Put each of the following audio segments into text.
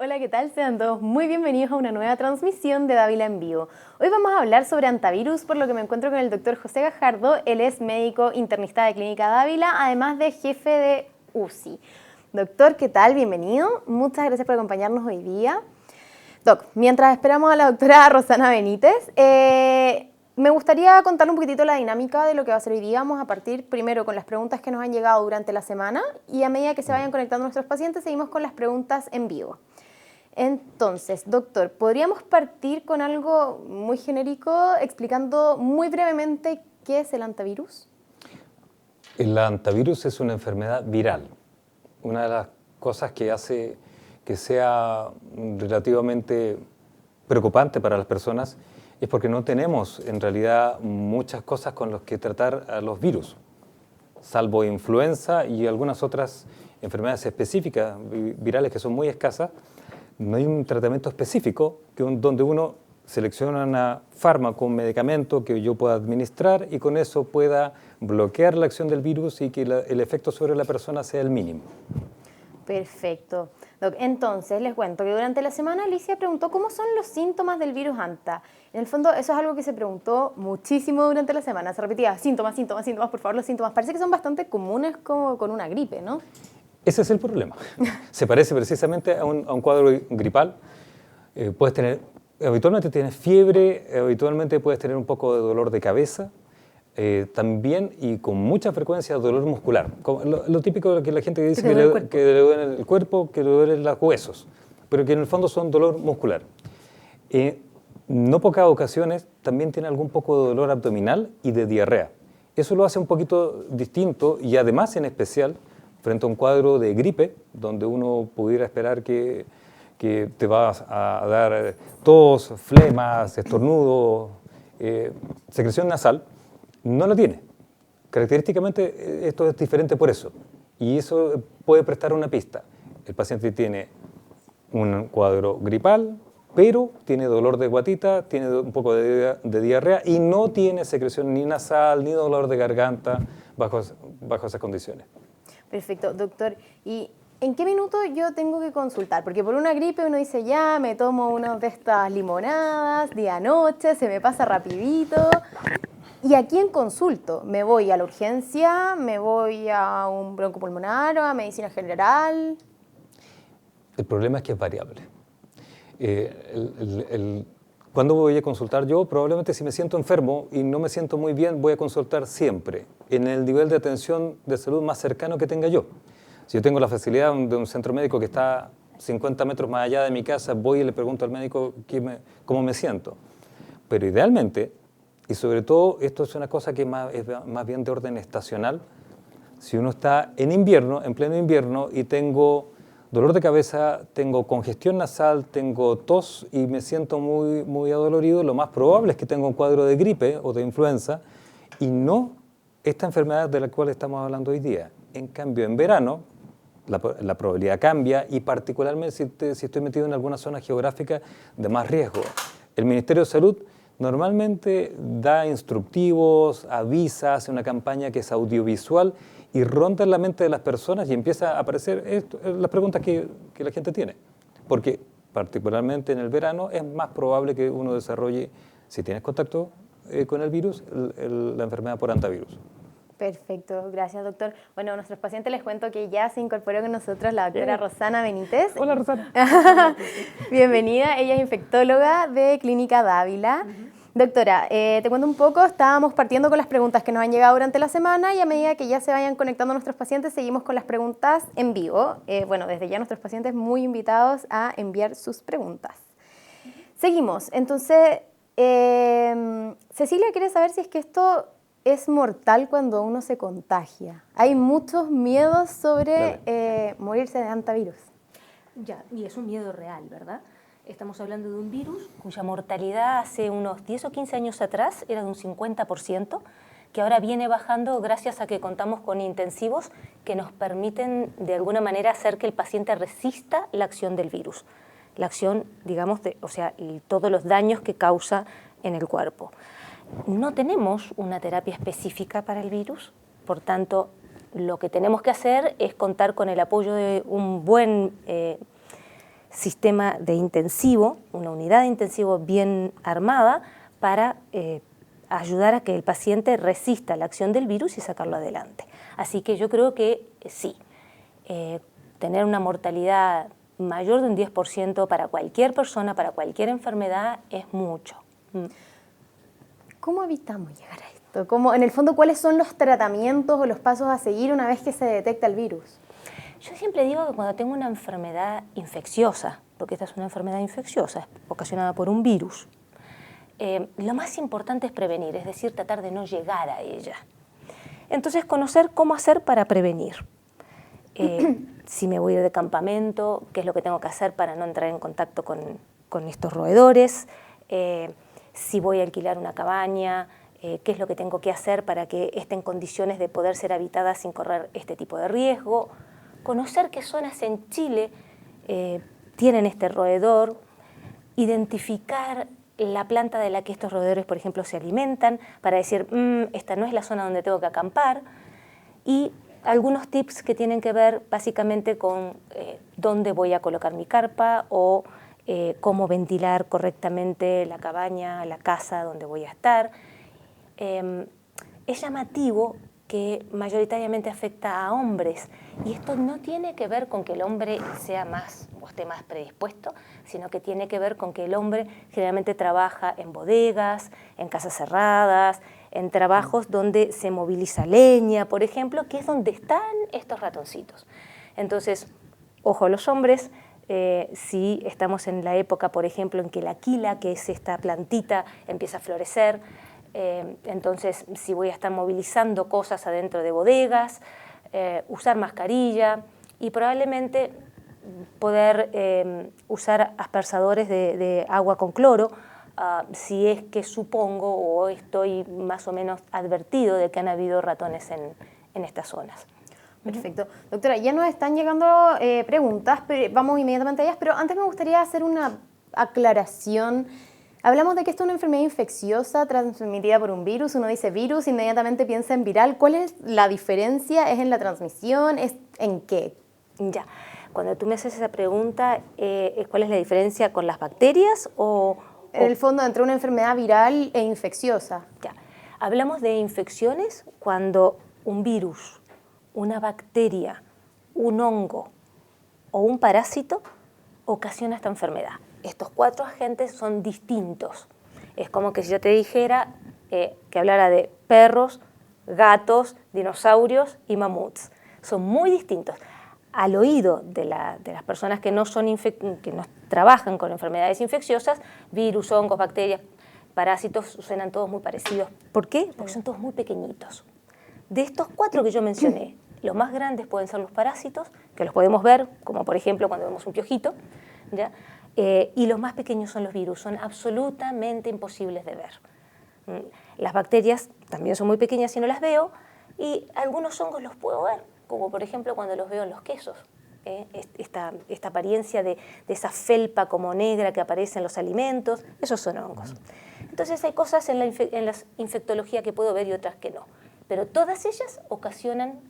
Hola, ¿qué tal? Sean todos muy bienvenidos a una nueva transmisión de Dávila en Vivo. Hoy vamos a hablar sobre antivirus, por lo que me encuentro con el doctor José Gajardo. Él es médico internista de Clínica Dávila, además de jefe de UCI. Doctor, ¿qué tal? Bienvenido. Muchas gracias por acompañarnos hoy día. Doc, mientras esperamos a la doctora Rosana Benítez, me gustaría contarle un poquitito la dinámica de lo que va a ser hoy día. Vamos a partir primero con las preguntas que nos han llegado durante la semana y a medida que se vayan conectando nuestros pacientes, seguimos con las preguntas en vivo. Entonces, doctor, ¿podríamos partir con algo muy genérico explicando muy brevemente qué es el antivirus? El antivirus es una enfermedad viral. Una de las cosas que hace que sea relativamente preocupante para las personas es porque no tenemos en realidad muchas cosas con las que tratar a los virus, salvo influenza y algunas otras enfermedades específicas virales que son muy escasas. No hay un tratamiento específico donde uno selecciona un fármaco, un medicamento que yo pueda administrar y con eso pueda bloquear la acción del virus y que el efecto sobre la persona sea el mínimo. Perfecto. Doc, entonces les cuento que durante la semana Alicia preguntó cómo son los síntomas del virus Anta. En el fondo eso es algo que se preguntó muchísimo durante la semana. Se repetía síntomas, por favor, los síntomas. Parece que son bastante comunes como con una gripe, ¿no? Ese es el problema. Se parece precisamente a un cuadro gripal. Habitualmente tienes fiebre, habitualmente puedes tener un poco de dolor de cabeza, también y con mucha frecuencia dolor muscular. Lo típico de que la gente dice que le duele el cuerpo, que le duelen los huesos, pero que en el fondo son dolor muscular. No pocas ocasiones también tiene algún poco de dolor abdominal y de diarrea. Eso lo hace un poquito distinto y además en especial frente a un cuadro de gripe, donde uno pudiera esperar que te vas a dar tos, flemas, estornudos, secreción nasal, no lo tiene. Característicamente esto es diferente por eso, y eso puede prestar una pista. El paciente tiene un cuadro gripal, pero tiene dolor de guatita, tiene un poco de diarrea y no tiene secreción ni nasal ni dolor de garganta bajo esas condiciones. Perfecto, doctor. ¿Y en qué minuto yo tengo que consultar? Porque por una gripe uno dice, ya, me tomo una de estas limonadas, día noche, se me pasa rapidito. ¿Y a quién consulto? ¿Me voy a la urgencia? ¿Me voy a un broncopulmonar o a medicina general? El problema es que es variable. ¿Cuándo voy a consultar yo? Probablemente si me siento enfermo y no me siento muy bien, voy a consultar siempre en el nivel de atención de salud más cercano que tenga yo. Si yo tengo la facilidad de un centro médico que está 50 metros más allá de mi casa, voy y le pregunto al médico cómo me siento. Pero idealmente, y sobre todo esto es una cosa que es más bien de orden estacional, si uno está en invierno, en pleno invierno, y tengo dolor de cabeza, tengo congestión nasal, tengo tos y me siento muy, muy adolorido, lo más probable es que tenga un cuadro de gripe o de influenza y no esta enfermedad de la cual estamos hablando hoy día. En cambio, en verano, la probabilidad cambia y particularmente si estoy metido en alguna zona geográfica de más riesgo. El Ministerio de Salud normalmente da instructivos, avisa, hace una campaña que es audiovisual y ronda en la mente de las personas y empieza a aparecer las preguntas que la gente tiene. Porque particularmente en el verano es más probable que uno desarrolle, si tienes contacto con el virus, la enfermedad por antivirus. Perfecto, gracias doctor. Bueno, a nuestros pacientes les cuento que ya se incorporó con nosotros la doctora Rosana Benítez. Hola Rosana. Bienvenida, ella es infectóloga de Clínica Dávila. Doctora, te cuento un poco, estábamos partiendo con las preguntas que nos han llegado durante la semana y a medida que ya se vayan conectando nuestros pacientes, seguimos con las preguntas en vivo. Bueno, desde ya nuestros pacientes muy invitados a enviar sus preguntas. Seguimos, entonces, Cecilia quiere saber si es que esto es mortal cuando uno se contagia. Hay muchos miedos sobre morirse de antivirus. Ya, y es un miedo real, ¿verdad? Estamos hablando de un virus cuya mortalidad hace unos 10 o 15 años atrás era de un 50%, que ahora viene bajando gracias a que contamos con intensivos que nos permiten de alguna manera hacer que el paciente resista la acción del virus. La acción, digamos, y todos los daños que causa en el cuerpo. No tenemos una terapia específica para el virus, por tanto, lo que tenemos que hacer es contar con el apoyo de un buen sistema de intensivo, una unidad de intensivo bien armada para ayudar a que el paciente resista la acción del virus y sacarlo adelante. Así que yo creo que sí, tener una mortalidad mayor de un 10% para cualquier persona, para cualquier enfermedad, es mucho. ¿Cómo evitamos llegar a esto? ¿Cómo, en el fondo, cuáles son los tratamientos o los pasos a seguir una vez que se detecta el virus? Yo siempre digo que cuando tengo una enfermedad infecciosa, porque esta es una enfermedad infecciosa, ocasionada por un virus, lo más importante es prevenir, es decir, tratar de no llegar a ella. Entonces, conocer cómo hacer para prevenir. Si me voy a ir de campamento, qué es lo que tengo que hacer para no entrar en contacto con estos roedores, si voy a alquilar una cabaña, qué es lo que tengo que hacer para que esté en condiciones de poder ser habitada sin correr este tipo de riesgo, conocer qué zonas en Chile tienen este roedor, identificar la planta de la que estos roedores, por ejemplo, se alimentan, para decir, esta no es la zona donde tengo que acampar, y algunos tips que tienen que ver básicamente con dónde voy a colocar mi carpa o cómo ventilar correctamente la cabaña, la casa donde voy a estar. Es llamativo que mayoritariamente afecta a hombres, y esto no tiene que ver con que el hombre sea más o esté más predispuesto, sino que tiene que ver con que el hombre generalmente trabaja en bodegas, en casas cerradas, en trabajos donde se moviliza leña, por ejemplo, que es donde están estos ratoncitos. Entonces, ojo a los hombres, si estamos en la época, por ejemplo, en que la quila, que es esta plantita, empieza a florecer, entonces si voy a estar movilizando cosas adentro de bodegas, usar mascarilla y probablemente poder usar aspersadores de agua con cloro, si es que supongo o estoy más o menos advertido de que han habido ratones en estas zonas. Perfecto. Doctora, ya nos están llegando preguntas, pero vamos inmediatamente a ellas, pero antes me gustaría hacer una aclaración. Hablamos de que esto es una enfermedad infecciosa transmitida por un virus. Uno dice virus, inmediatamente piensa en viral. ¿Cuál es la diferencia? ¿Es en la transmisión? ¿Es en qué? Ya, cuando tú me haces esa pregunta, ¿cuál es la diferencia con las bacterias o...? En el fondo, entre una enfermedad viral e infecciosa. Ya, hablamos de infecciones cuando un virus, una bacteria, un hongo o un parásito ocasiona esta enfermedad. Estos 4 agentes son distintos. Es como que si yo te dijera que hablara de perros, gatos, dinosaurios y mamuts. Son muy distintos. Al oído de las personas que no trabajan con enfermedades infecciosas, virus, hongos, bacterias, parásitos, suenan todos muy parecidos. ¿Por qué? Porque son todos muy pequeñitos. De estos 4 que yo mencioné, los más grandes pueden ser los parásitos, que los podemos ver, como por ejemplo cuando vemos un piojito, ¿ya? Y los más pequeños son los virus, son absolutamente imposibles de ver. Las bacterias también son muy pequeñas si no las veo, y algunos hongos los puedo ver, como por ejemplo cuando los veo en los quesos. Esta apariencia de esa felpa como negra que aparece en los alimentos, esos son hongos. Entonces hay cosas en la infectología que puedo ver y otras que no, pero todas ellas ocasionan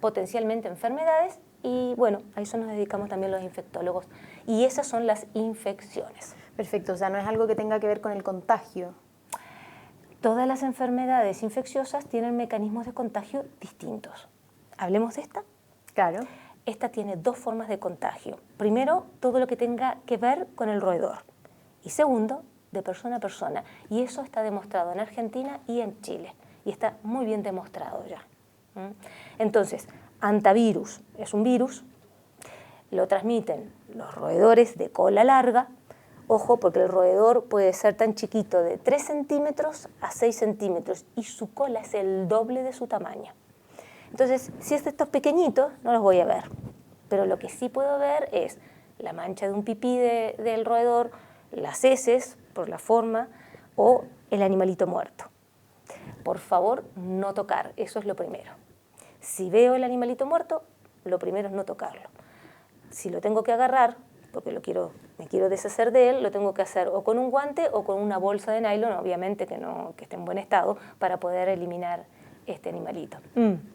potencialmente enfermedades y bueno, a eso nos dedicamos también los infectólogos y esas son las infecciones. Perfecto, o sea, no es algo que tenga que ver con el contagio. Todas las enfermedades infecciosas tienen mecanismos de contagio distintos. ¿Hablemos de esta? Claro. Esta tiene 2 formas de contagio. Primero, todo lo que tenga que ver con el roedor. Y segundo, de persona a persona. Y eso está demostrado en Argentina y en Chile. Y está muy bien demostrado ya. Entonces, hantavirus es un virus, lo transmiten los roedores de cola larga. Ojo, porque el roedor puede ser tan chiquito de 3 centímetros a 6 centímetros y su cola es el doble de su tamaño. Entonces, si es de estos pequeñitos, no los voy a ver. Pero lo que sí puedo ver es la mancha de un pipí del roedor, las heces, por la forma, o el animalito muerto. Por favor, no tocar, eso es lo primero. Si veo el animalito muerto, lo primero es no tocarlo. Si lo tengo que agarrar, porque me quiero deshacer de él, lo tengo que hacer o con un guante o con una bolsa de nylon, obviamente que esté en buen estado, para poder eliminar este animalito.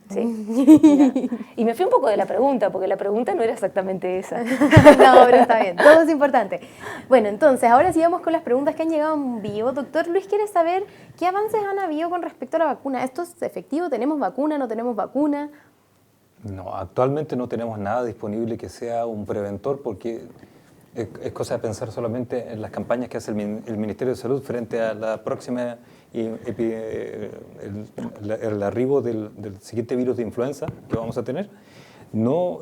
Sí. Ya. Y me fui un poco de la pregunta, porque la pregunta no era exactamente esa. No, pero está bien, todo es importante. Bueno, entonces, ahora sí vamos con las preguntas que han llegado en vivo. Doctor Luis quiere saber qué avances han habido con respecto a la vacuna. ¿Esto es efectivo? ¿Tenemos vacuna? ¿No tenemos vacuna? No, actualmente no tenemos nada disponible que sea un preventor porque es cosa de pensar solamente en las campañas que hace el Ministerio de Salud frente a la próxima el arribo del siguiente virus de influenza que vamos a tener. No,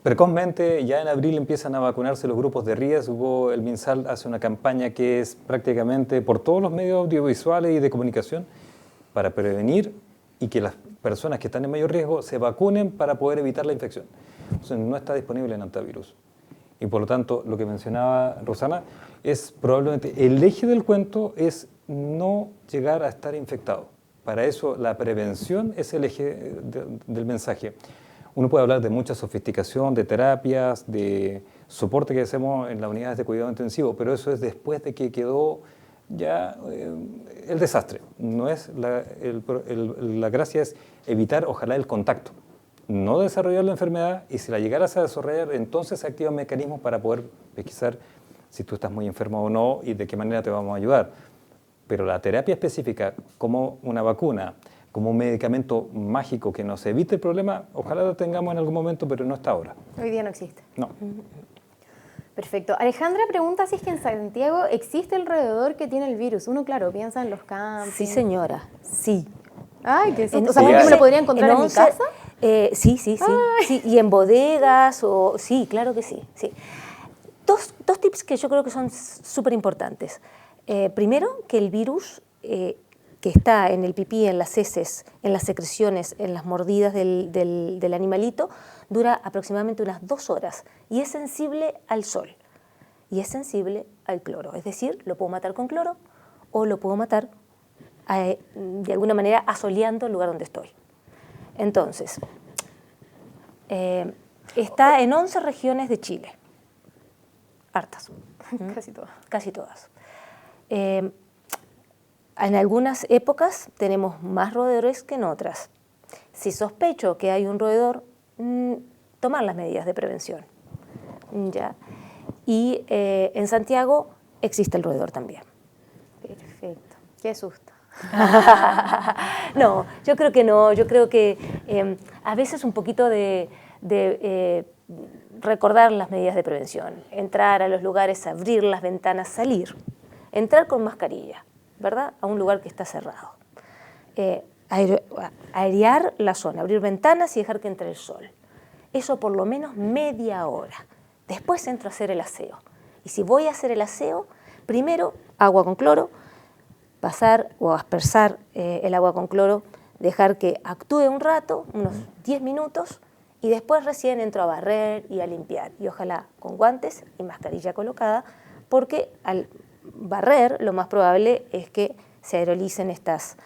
precozmente, ya en abril empiezan a vacunarse los grupos de riesgo. El MinSal hace una campaña que es prácticamente por todos los medios audiovisuales y de comunicación para prevenir y que las personas que están en mayor riesgo se vacunen para poder evitar la infección. Entonces, no está disponible en antivirus. Y por lo tanto, lo que mencionaba Rosana es probablemente el eje del cuento es no llegar a estar infectado. Para eso la prevención es el eje del mensaje. Uno puede hablar de mucha sofisticación, de terapias, de soporte que hacemos en las unidades de cuidado intensivo, pero eso es después de que quedó ya el desastre. No es la gracia es evitar, ojalá, el contacto. No desarrollar la enfermedad, y si la llegaras a desarrollar, entonces se activan mecanismos para poder pesquisar si tú estás muy enfermo o no y de qué manera te vamos a ayudar. Pero la terapia específica, como una vacuna, como un medicamento mágico que nos evite el problema, ojalá lo tengamos en algún momento, pero no está ahora. Hoy día no existe. No. Perfecto. Alejandra pregunta si es que en Santiago existe el roedor que tiene el virus. Uno, claro, piensa en los campings. Sí, señora, sí. Ay, qué susto. O sea, ¿me lo podría encontrar en mi casa? Sí. Y en bodegas, sí, claro que sí. Dos tips que yo creo que son súper importantes. Primero, que el virus que está en el pipí, en las heces, en las secreciones, en las mordidas del animalito, dura aproximadamente unas 2 horas y es sensible al sol y es sensible al cloro. Es decir, lo puedo matar con cloro o lo puedo matar de alguna manera asoleando el lugar donde estoy. Entonces, está en 11 regiones de Chile. Hartas. Casi todas. Casi todas. En algunas épocas tenemos más roedores que en otras. Si sospecho que hay un roedor, tomar las medidas de prevención. ¿Ya? Y en Santiago existe el roedor también. Perfecto. Qué susto. No, yo creo que no. Yo creo que a veces un poquito de recordar las medidas de prevención. Entrar a los lugares, abrir las ventanas, salir. Entrar con mascarilla, ¿verdad? A un lugar que está cerrado. Airear la zona, abrir ventanas y dejar que entre el sol. Eso por lo menos media hora. Después entro a hacer el aseo. Y si voy a hacer el aseo, primero agua con cloro, pasar o aspersar el agua con cloro, dejar que actúe un rato, unos 10 minutos, y después recién entro a barrer y a limpiar. Y ojalá con guantes y mascarilla colocada, porque al barrer lo más probable es que se aerolicen estas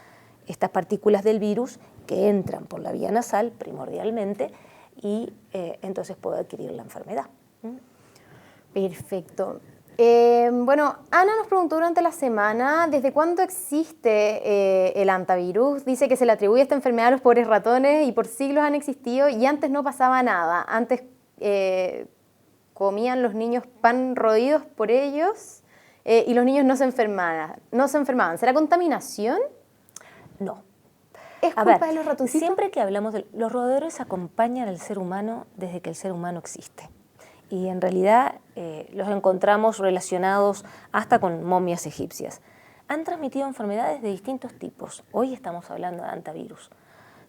partículas del virus que entran por la vía nasal primordialmente y entonces puedo adquirir la enfermedad. Perfecto. Bueno, Ana nos preguntó durante la semana ¿desde cuándo existe el antivirus? Dice que se le atribuye esta enfermedad a los pobres ratones y por siglos han existido y antes no pasaba nada. Antes comían los niños pan roídos por ellos y los niños no se enfermaban. ¿Será contaminación? No. ¿Es culpa de los ratoncitos? Siempre que hablamos de los roedores acompañan al ser humano desde que el ser humano existe. Y en realidad los encontramos relacionados hasta con momias egipcias. Han transmitido enfermedades de distintos tipos. Hoy estamos hablando de antivirus.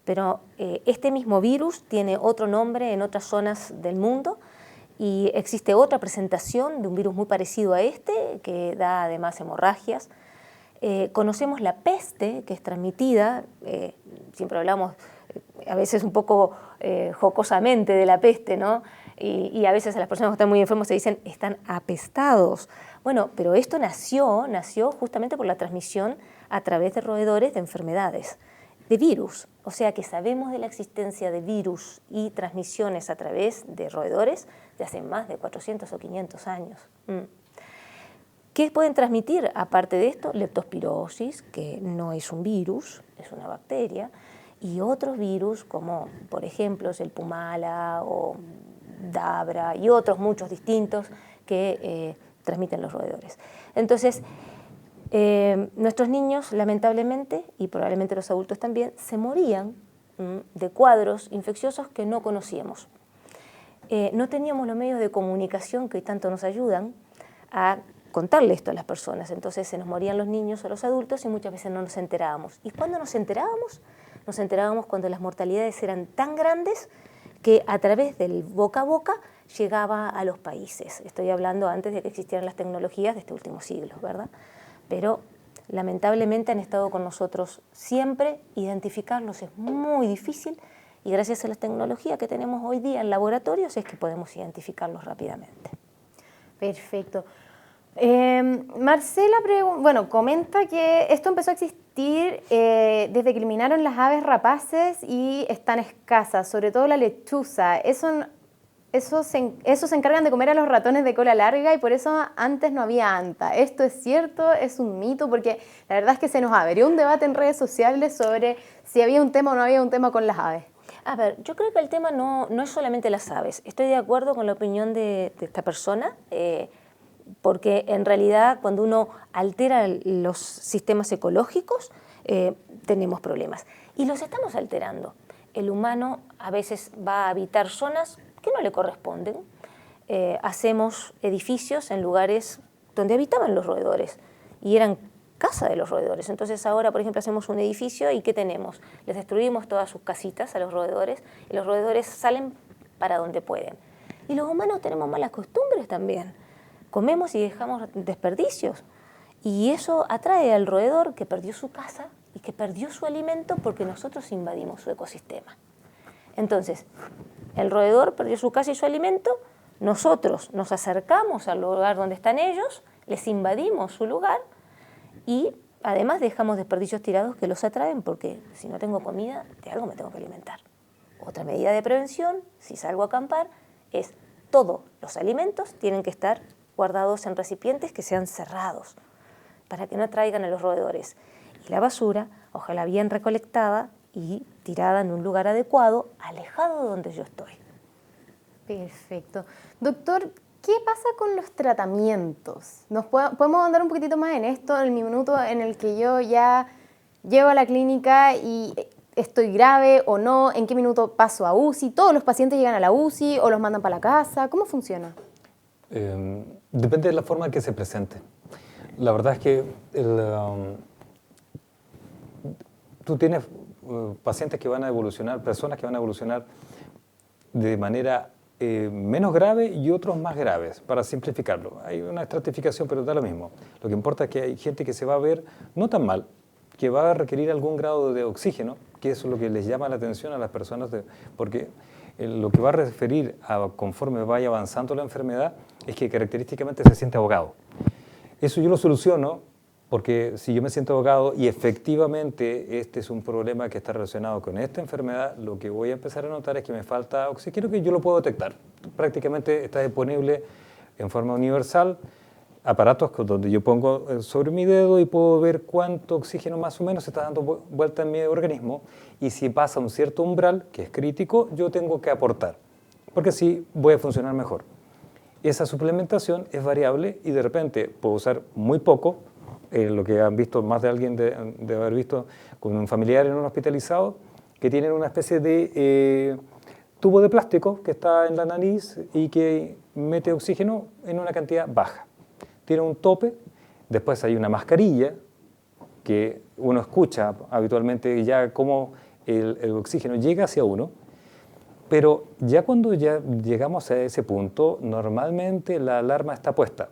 Pero este mismo virus tiene otro nombre en otras zonas del mundo y existe otra presentación de un virus muy parecido a este que da además hemorragias. Conocemos la peste, que es transmitida, siempre hablamos a veces un poco jocosamente de la peste, ¿no? Y a veces a las personas que están muy enfermos se dicen, están apestados. Bueno, pero esto nació justamente por la transmisión a través de roedores de enfermedades, de virus. O sea que sabemos de la existencia de virus y transmisiones a través de roedores de hace más de 400 o 500 años. ¿Qué pueden transmitir aparte de esto? Leptospirosis, que no es un virus, es una bacteria, y otros virus como por ejemplo es el Pumala o Dabra y otros muchos distintos que transmiten los roedores. Entonces, nuestros niños lamentablemente, y probablemente los adultos también, se morían de cuadros infecciosos que no conocíamos. No teníamos los medios de comunicación que hoy tanto nos ayudan a contarle esto a las personas, entonces se nos morían los niños o los adultos y muchas veces no nos enterábamos. ¿Y cuándo nos enterábamos? Nos enterábamos cuando las mortalidades eran tan grandes que a través del boca a boca llegaba a los países. Estoy hablando antes de que existieran las tecnologías de este último siglo, ¿verdad? Pero lamentablemente han estado con nosotros siempre, identificarlos es muy difícil y gracias a la tecnología que tenemos hoy día en laboratorios es que podemos identificarlos rápidamente. Perfecto. Marcela comenta que esto empezó a existir desde que eliminaron las aves rapaces y están escasas, sobre todo la lechuza. Eso se encargan de comer a los ratones de cola larga y por eso antes no había anta. ¿Esto es cierto? ¿Es un mito? Porque la verdad es que se nos abrió un debate en redes sociales sobre si había un tema o no había un tema con las aves. A ver, yo creo que el tema no es solamente las aves. Estoy de acuerdo con la opinión de esta persona, porque en realidad cuando uno altera los sistemas ecológicos tenemos problemas. Y los estamos alterando. El humano a veces va a habitar zonas que no le corresponden. Hacemos edificios en lugares donde habitaban los roedores y eran casa de los roedores. Entonces ahora, por ejemplo, hacemos un edificio y ¿qué tenemos? Les destruimos todas sus casitas a los roedores y los roedores salen para donde pueden. Y los humanos tenemos malas costumbres también. Comemos y dejamos desperdicios. Y eso atrae al roedor que perdió su casa y que perdió su alimento porque nosotros invadimos su ecosistema. Entonces, el roedor perdió su casa y su alimento, nosotros nos acercamos al lugar donde están ellos, les invadimos su lugar y además dejamos desperdicios tirados que los atraen porque si no tengo comida, de algo me tengo que alimentar. Otra medida de prevención, si salgo a acampar, es todos los alimentos tienen que estar guardados en recipientes que sean cerrados para que no atraigan a los roedores. Y la basura, ojalá bien recolectada y tirada en un lugar adecuado, alejado de donde yo estoy. Perfecto. Doctor, ¿qué pasa con los tratamientos? ¿Podemos andar un poquitito más en esto, en el minuto en el que yo ya llego a la clínica y estoy grave o no? ¿En qué minuto paso a UCI? ¿Todos los pacientes llegan a la UCI o los mandan para la casa? ¿Cómo funciona? Depende de la forma en que se presente. La verdad es que tú tienes pacientes que van a evolucionar, personas que van a evolucionar de manera menos grave y otros más graves, para simplificarlo. Hay una estratificación, pero da lo mismo. Lo que importa es que hay gente que se va a ver no tan mal, que va a requerir algún grado de oxígeno, que eso es lo que les llama la atención a las personas, porque lo que va a referir a conforme vaya avanzando la enfermedad es que característicamente se siente ahogado. Eso yo lo soluciono porque si yo me siento ahogado y efectivamente este es un problema que está relacionado con esta enfermedad, lo que voy a empezar a notar es que me falta oxígeno, que yo lo puedo detectar. Prácticamente está disponible en forma universal, aparatos donde yo pongo sobre mi dedo y puedo ver cuánto oxígeno más o menos se está dando vuelta en mi organismo y si pasa un cierto umbral, que es crítico, yo tengo que aportar, porque así voy a funcionar mejor. Esa suplementación es variable y de repente puedo usar muy poco, lo que han visto más de alguien de haber visto con un familiar en un hospitalizado, que tienen una especie de tubo de plástico que está en la nariz y que mete oxígeno en una cantidad baja. Tiene un tope, después hay una mascarilla que uno escucha habitualmente ya cómo el oxígeno llega hacia uno, pero ya cuando ya llegamos a ese punto, normalmente la alarma está puesta.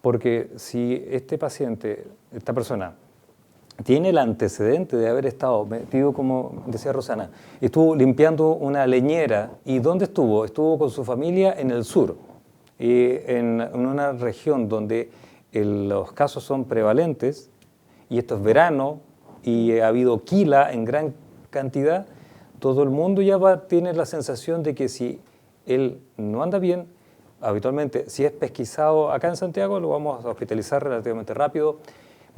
Porque si este paciente, esta persona, tiene el antecedente de haber estado metido, como decía Rosana, estuvo limpiando una leñera, ¿y dónde estuvo? Estuvo con su familia en el sur, en una región donde los casos son prevalentes, y esto es verano, y ha habido quila en gran cantidad, todo el mundo ya tiene la sensación de que si él no anda bien, habitualmente, si es pesquisado acá en Santiago, lo vamos a hospitalizar relativamente rápido,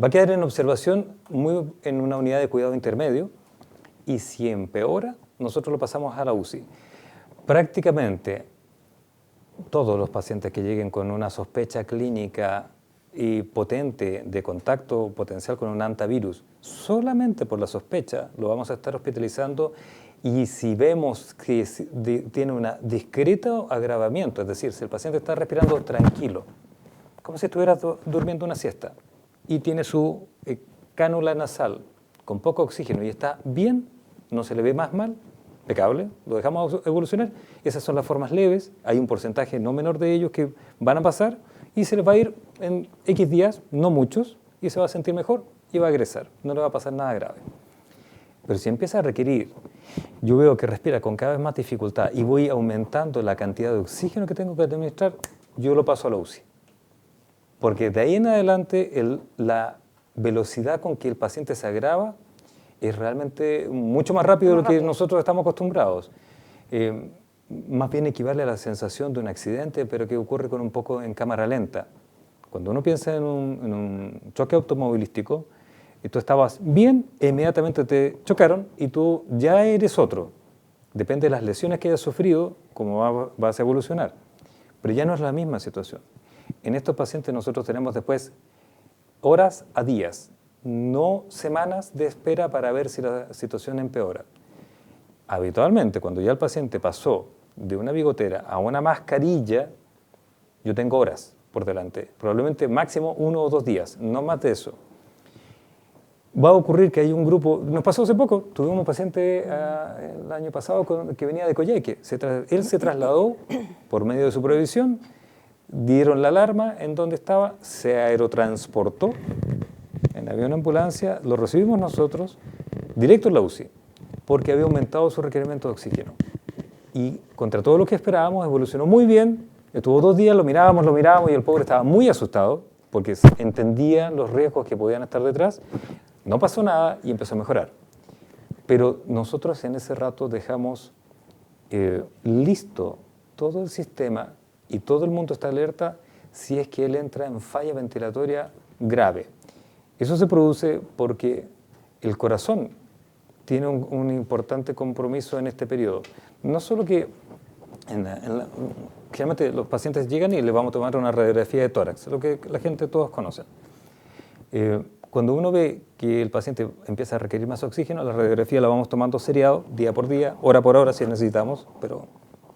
Va a quedar en observación en una unidad de cuidado intermedio y si empeora, nosotros lo pasamos a la UCI. Prácticamente todos los pacientes que lleguen con una sospecha clínica y potente de contacto potencial con un antivirus, solamente por la sospecha lo vamos a estar hospitalizando y si vemos que tiene un discreto agravamiento, es decir, si el paciente está respirando tranquilo, como si estuviera durmiendo una siesta y tiene su cánula nasal con poco oxígeno y está bien, no se le ve más mal, impecable, lo dejamos evolucionar. Esas son las formas leves, hay un porcentaje no menor de ellos que van a pasar y se les va a ir en X días, no muchos, y se va a sentir mejor y va a egresar, no le va a pasar nada grave. Pero si empieza a requerir, yo veo que respira con cada vez más dificultad y voy aumentando la cantidad de oxígeno que tengo que administrar, yo lo paso a la UCI. Porque de ahí en adelante la velocidad con que el paciente se agrava es realmente mucho más rápido de lo que nosotros estamos acostumbrados. Más bien equivale a la sensación de un accidente, pero que ocurre con un poco en cámara lenta. Cuando uno piensa en un choque automovilístico, y tú estabas bien, inmediatamente te chocaron y tú ya eres otro. Depende de las lesiones que hayas sufrido, cómo vas a evolucionar. Pero ya no es la misma situación. En estos pacientes nosotros tenemos después horas a días, no semanas de espera para ver si la situación empeora. Habitualmente, cuando ya el paciente pasó de una bigotera a una mascarilla, yo tengo horas por delante, probablemente máximo 1 o 2 días, no más de eso. Va a ocurrir que hay un grupo, nos pasó hace poco, tuvimos un paciente el año pasado que venía de Coyhaique, él se trasladó por medio de su previsión, dieron la alarma en donde estaba, se aerotransportó en avión ambulancia, lo recibimos nosotros, directo en la UCI, porque había aumentado su requerimiento de oxígeno. Y contra todo lo que esperábamos, evolucionó muy bien, estuvo 2 días, lo mirábamos y el pobre estaba muy asustado, porque entendía los riesgos que podían estar detrás. No pasó nada y empezó a mejorar. Pero nosotros en ese rato dejamos listo todo el sistema y todo el mundo está alerta si es que él entra en falla ventilatoria grave. Eso se produce porque el corazón tiene un importante compromiso en este periodo. No solo que generalmente los pacientes llegan y les vamos a tomar una radiografía de tórax, lo que la gente todos conocen. Cuando uno ve que el paciente empieza a requerir más oxígeno, la radiografía la vamos tomando seriado, día por día, hora por hora si necesitamos, pero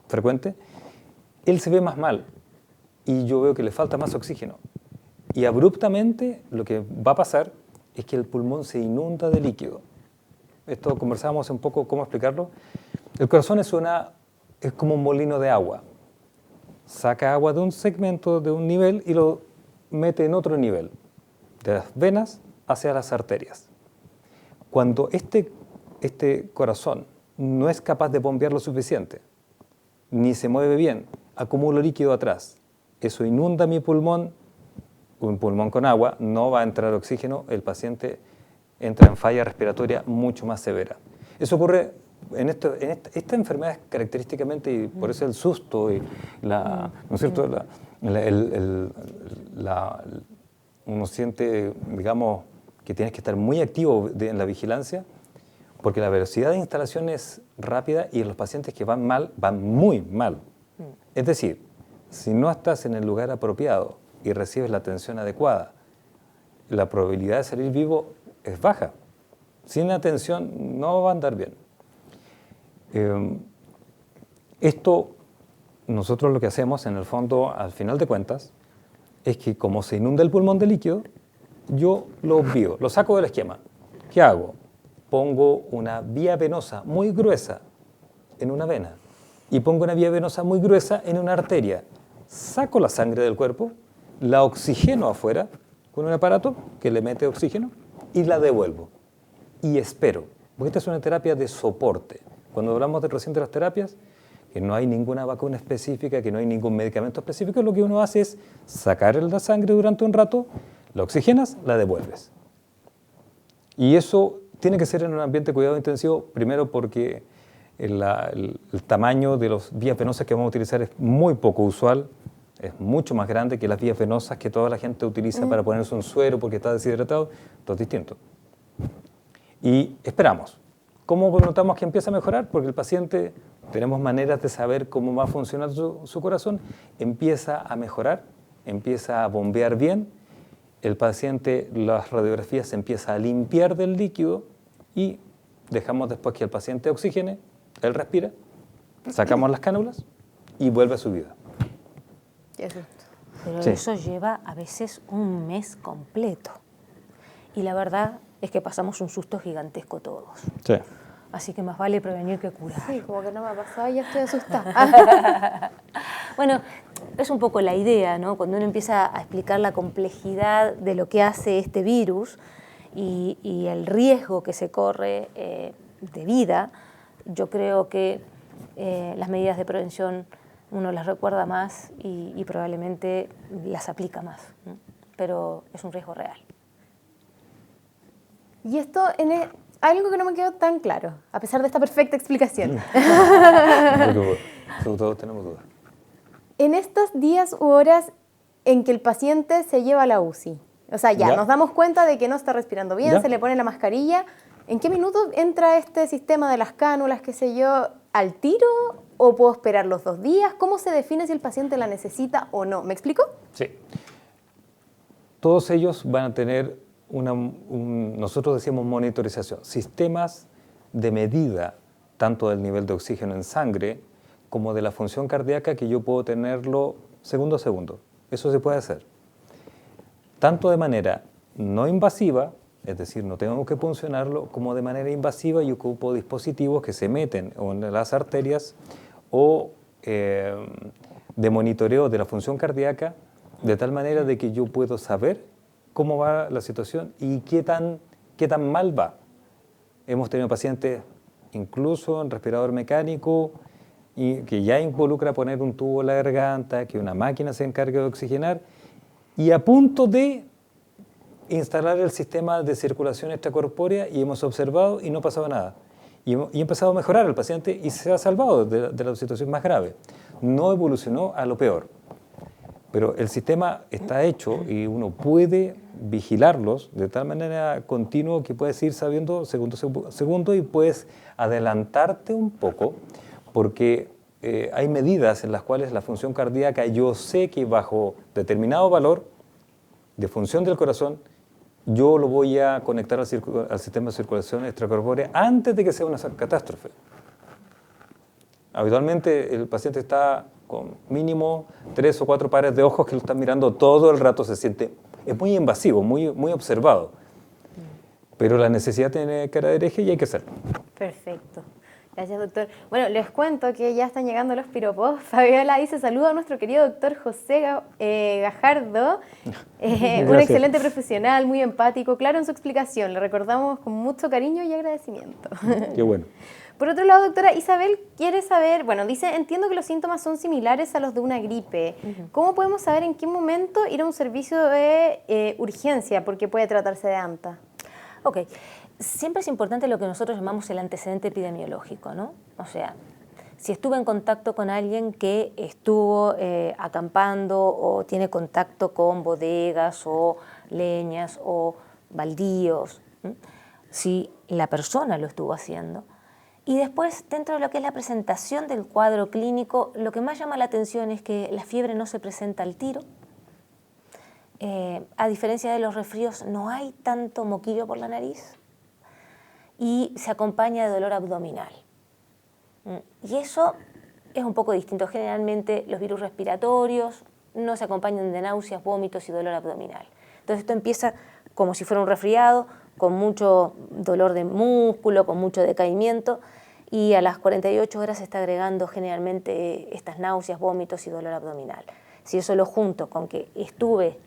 frecuente. Él se ve más mal y yo veo que le falta más oxígeno. Y abruptamente lo que va a pasar es que el pulmón se inunda de líquido. Esto conversábamos un poco cómo explicarlo. El corazón es como un molino de agua. Saca agua de un segmento, de un nivel y lo mete en otro nivel, de las venas hacia las arterias. Cuando este corazón no es capaz de bombear lo suficiente, ni se mueve bien, acumula líquido atrás, eso inunda mi pulmón, un pulmón con agua, no va a entrar oxígeno, el paciente entra en falla respiratoria mucho más severa. Eso ocurre esta enfermedad es característicamente, y por eso el susto y ¿no es cierto? Uno siente, digamos, que tienes que estar muy activo en la vigilancia, porque la velocidad de instalación es rápida y los pacientes que van mal, van muy mal. Es decir, si no estás en el lugar apropiado y recibes la atención adecuada, la probabilidad de salir vivo es baja. Sin atención no va a andar bien. Esto, nosotros lo que hacemos en el fondo, al final de cuentas, es que como se inunda el pulmón de líquido, yo lo obvio, lo saco del esquema. ¿Qué hago? Pongo una vía venosa muy gruesa en una vena y pongo una vía venosa muy gruesa en una arteria. Saco la sangre del cuerpo, la oxigeno afuera con un aparato que le mete oxígeno y la devuelvo. Y espero, porque esta es una terapia de soporte. Cuando hablamos recién de las terapias, que no hay ninguna vacuna específica, que no hay ningún medicamento específico, lo que uno hace es sacar la sangre durante un rato, la oxigenas, la devuelves. Y eso tiene que ser en un ambiente de cuidado intensivo, primero porque el tamaño de las vías venosas que vamos a utilizar es muy poco usual. Es mucho más grande que las vías venosas que toda la gente utiliza para ponerse un suero porque está deshidratado. Todo es distinto. Y esperamos. ¿Cómo notamos que empieza a mejorar? Porque el paciente, tenemos maneras de saber cómo va a funcionar su corazón, empieza a mejorar, empieza a bombear bien, el paciente, las radiografías se empieza a limpiar del líquido y dejamos después que el paciente oxigene, él respira, sacamos las cánulas y vuelve a su vida. Pero Sí. eso lleva a veces un mes completo. Y la verdad es que pasamos un susto gigantesco todos. Sí. Así que más vale prevenir que curar. Sí, como que no me ha pasado y ya estoy asustada. Bueno, es un poco la idea, ¿no? Cuando uno empieza a explicar la complejidad de lo que hace este virus y el riesgo que se corre de vida, yo creo que las medidas de prevención uno las recuerda más y probablemente las aplica más, ¿no? Pero es un riesgo real. Y esto, algo que no me quedó tan claro, a pesar de esta perfecta explicación. Sobre todo tenemos dudas. En estos días u horas en que el paciente se lleva a la UCI, o sea, ya nos damos cuenta de que no está respirando bien, se le pone la mascarilla, ¿en qué minuto entra este sistema de las cánulas, qué sé yo, al tiro o puedo esperar los 2 días? ¿Cómo se define si el paciente la necesita o no? ¿Me explico? Sí. Todos ellos van a tener nosotros decimos monitorización, sistemas de medida tanto del nivel de oxígeno en sangre como de la función cardíaca que yo puedo tenerlo segundo a segundo. Eso se puede hacer. Tanto de manera no invasiva, es decir, no tengo que puncionarlo, como de manera invasiva y ocupo dispositivos que se meten en las arterias o de monitoreo de la función cardíaca de tal manera de que yo puedo saber cómo va la situación y qué tan mal va. Hemos tenido pacientes incluso en respirador mecánico y que ya involucra poner un tubo en la garganta, que una máquina se encargue de oxigenar y a punto de instalar el sistema de circulación extracorpórea y hemos observado y no pasaba nada. Y ha empezado a mejorar el paciente y se ha salvado de la situación más grave. No evolucionó a lo peor. Pero el sistema está hecho y uno puede vigilarlos de tal manera continua que puedes ir sabiendo segundo a segundo y puedes adelantarte un poco porque hay medidas en las cuales la función cardíaca yo sé que bajo determinado valor de función del corazón yo lo voy a conectar al sistema de circulación extracorpórea antes de que sea una catástrofe. Habitualmente el paciente está con mínimo 3 o 4 pares de ojos que lo están mirando todo el rato, se siente, es muy invasivo, muy observado. Pero la necesidad tiene cara de hereje y hay que hacerlo. Perfecto. Gracias, doctor. Bueno, les cuento que ya están llegando los piropos. Fabiola dice, saluda a nuestro querido doctor José Gajardo, un excelente profesional, muy empático, claro en su explicación. Le recordamos con mucho cariño y agradecimiento. Qué bueno. Por otro lado, doctora, Isabel quiere saber, bueno, dice, entiendo que los síntomas son similares a los de una gripe. ¿Cómo podemos saber en qué momento ir a un servicio de urgencia? Porque puede tratarse de ANTA. Ok, siempre es importante lo que nosotros llamamos el antecedente epidemiológico, ¿no? O sea, si estuve en contacto con alguien que estuvo acampando o tiene contacto con bodegas o leñas o baldíos, si la persona lo estuvo haciendo. Y después, dentro de lo que es la presentación del cuadro clínico, lo que más llama la atención es que la fiebre no se presenta al tiro. A diferencia de los resfríos, no hay tanto moquillo por la nariz y se acompaña de dolor abdominal. Y eso es un poco distinto. Generalmente los virus respiratorios no se acompañan de náuseas, vómitos y dolor abdominal. Entonces esto empieza como si fuera un resfriado, con mucho dolor de músculo, con mucho decaimiento, y a las 48 horas se está agregando generalmente estas náuseas, vómitos y dolor abdominal. Si eso lo junto con que estuve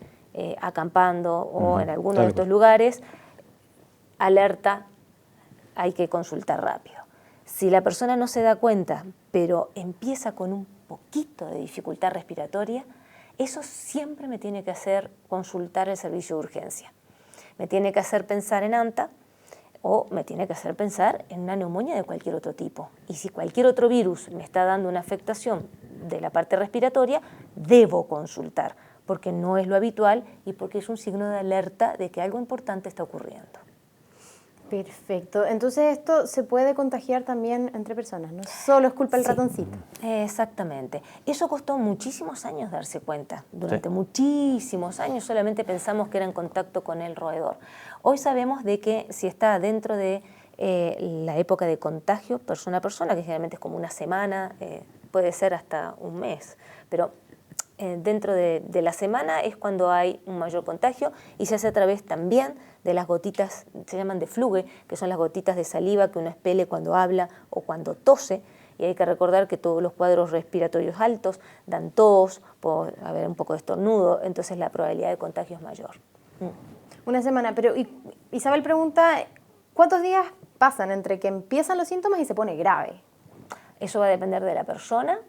acampando o en alguno de estos lugares, alerta, hay que consultar rápido. Si la persona no se da cuenta, pero empieza con un poquito de dificultad respiratoria, eso siempre me tiene que hacer consultar el servicio de urgencia. Me tiene que hacer pensar en ANTA o me tiene que hacer pensar en una neumonía de cualquier otro tipo. Y si cualquier otro virus me está dando una afectación de la parte respiratoria, debo consultar, porque no es lo habitual y porque es un signo de alerta de que algo importante está ocurriendo. Perfecto. Entonces esto se puede contagiar también entre personas, no solo es culpa del ratoncito. Exactamente. Eso costó muchísimos años darse cuenta. Durante muchísimos años solamente pensamos que era en contacto con el roedor. Hoy sabemos de que si está dentro de la época de contagio persona a persona, que generalmente es como una semana, puede ser hasta un mes, pero dentro de la semana es cuando hay un mayor contagio y se hace a través también de las gotitas, se llaman de fluge, que son las gotitas de saliva que uno expele cuando habla o cuando tose. Y hay que recordar que todos los cuadros respiratorios altos dan tos, puede haber un poco de estornudo, entonces la probabilidad de contagio es mayor. Una semana, pero Isabel pregunta, ¿cuántos días pasan entre que empiezan los síntomas y se pone grave? Eso va a depender de la persona.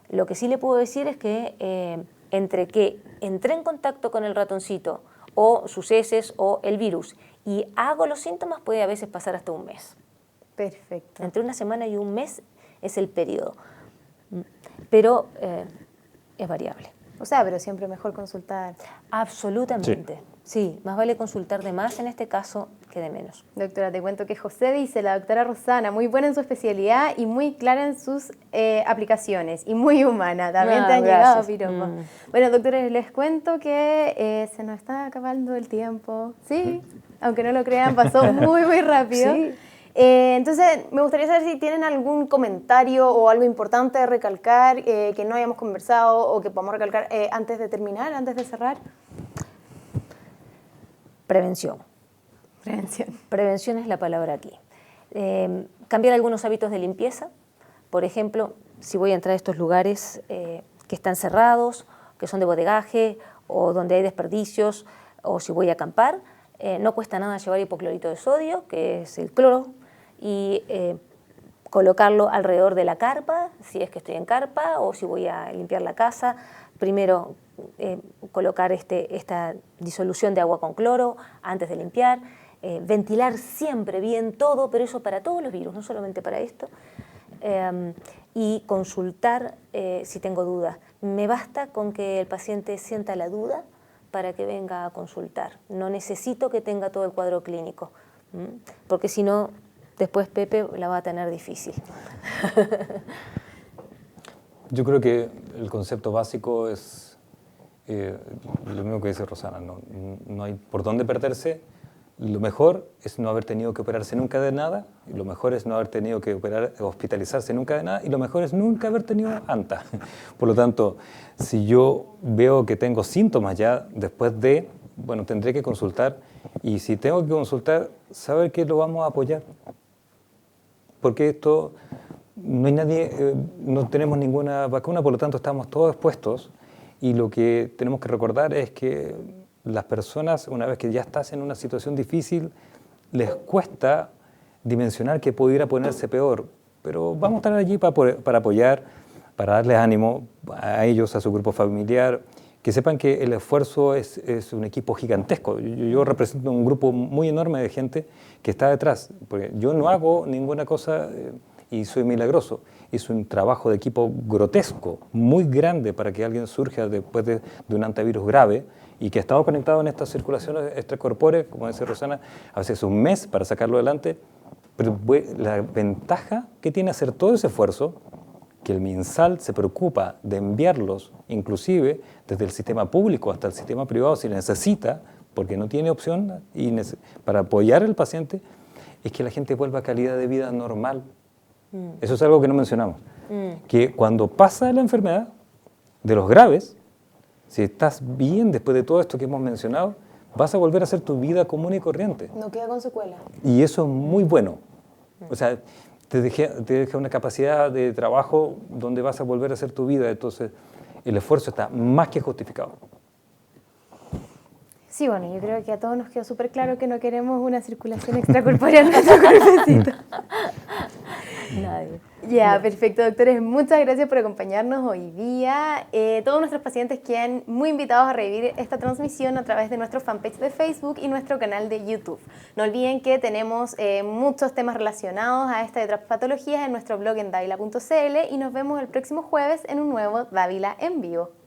Lo que sí le puedo decir es que entre que entré en contacto con el ratoncito o sus heces o el virus y hago los síntomas puede a veces pasar hasta un mes. Perfecto. Entre una semana y un mes es el periodo, pero es variable. O sea, pero siempre mejor consultar. Absolutamente. Sí, más vale consultar de más en este caso que de menos. Doctora, te cuento que José dice, la doctora Rosana, muy buena en su especialidad y muy clara en sus aplicaciones y muy humana. También te han llegado piropos. Bueno, doctores, les cuento que se nos está acabando el tiempo. Sí, aunque no lo crean, pasó muy, muy rápido. Sí. Entonces, me gustaría saber si tienen algún comentario o algo importante de recalcar que no hayamos conversado o que podamos recalcar antes de terminar, antes de cerrar. Prevención. Prevención. Prevención es la palabra aquí. Cambiar algunos hábitos de limpieza. Por ejemplo, si voy a entrar a estos lugares que están cerrados, que son de bodegaje o donde hay desperdicios, o si voy a acampar, no cuesta nada llevar hipoclorito de sodio, que es el cloro, y colocarlo alrededor de la carpa, si es que estoy en carpa o si voy a limpiar la casa. Primero colocar esta disolución de agua con cloro antes de limpiar, ventilar siempre bien todo, pero eso para todos los virus, no solamente para esto, y consultar si tengo dudas. Me basta con que el paciente sienta la duda para que venga a consultar. No necesito que tenga todo el cuadro clínico, porque si no, después Pepe la va a tener difícil. Yo creo que el concepto básico es lo mismo que dice Rosana, no hay por dónde perderse. Lo mejor es no haber tenido que operarse nunca de nada, y lo mejor es no haber tenido que hospitalizarse nunca de nada, y lo mejor es nunca haber tenido ANTA. Por lo tanto, si yo veo que tengo síntomas ya después de, bueno, tendré que consultar, y si tengo que consultar, saber que lo vamos a apoyar. Porque esto, no hay nadie, no tenemos ninguna vacuna, por lo tanto estamos todos expuestos, y lo que tenemos que recordar es que las personas, una vez que ya estás en una situación difícil, les cuesta dimensionar que pudiera ponerse peor, pero vamos a estar allí para apoyar, para darles ánimo a ellos, a su grupo familiar, que sepan que el esfuerzo es un equipo gigantesco. Yo represento un grupo muy enorme de gente que está detrás, porque yo no hago ninguna cosa y soy milagroso. Es un trabajo de equipo grotesco, muy grande para que alguien surja después de un antivirus grave y que ha estado conectado en estas circulaciones extracorpóreas, como dice Rosana, a veces un mes para sacarlo adelante. Pero la ventaja que tiene hacer todo ese esfuerzo, que el MinSal se preocupa de enviarlos, inclusive desde el sistema público hasta el sistema privado, si necesita, porque no tiene opción, para apoyar al paciente, es que la gente vuelva a calidad de vida normal. Eso es algo que no mencionamos. Que cuando pasa la enfermedad, de los graves, si estás bien después de todo esto que hemos mencionado, vas a volver a hacer tu vida común y corriente. No queda con secuela. Y eso es muy bueno. O sea, te deja una capacidad de trabajo donde vas a volver a hacer tu vida. Entonces, el esfuerzo está más que justificado. Sí, bueno, yo creo que a todos nos quedó súper claro que no queremos una circulación extracorpórea en nuestro cuerpecito. Nadie. Ya, perfecto, doctores. Muchas gracias por acompañarnos hoy día. Todos nuestros pacientes quedan muy invitados a revivir esta transmisión a través de nuestro fanpage de Facebook y nuestro canal de YouTube. No olviden que tenemos muchos temas relacionados a esta y otras patologías en nuestro blog en davila.cl y nos vemos el próximo jueves en un nuevo Dávila en Vivo.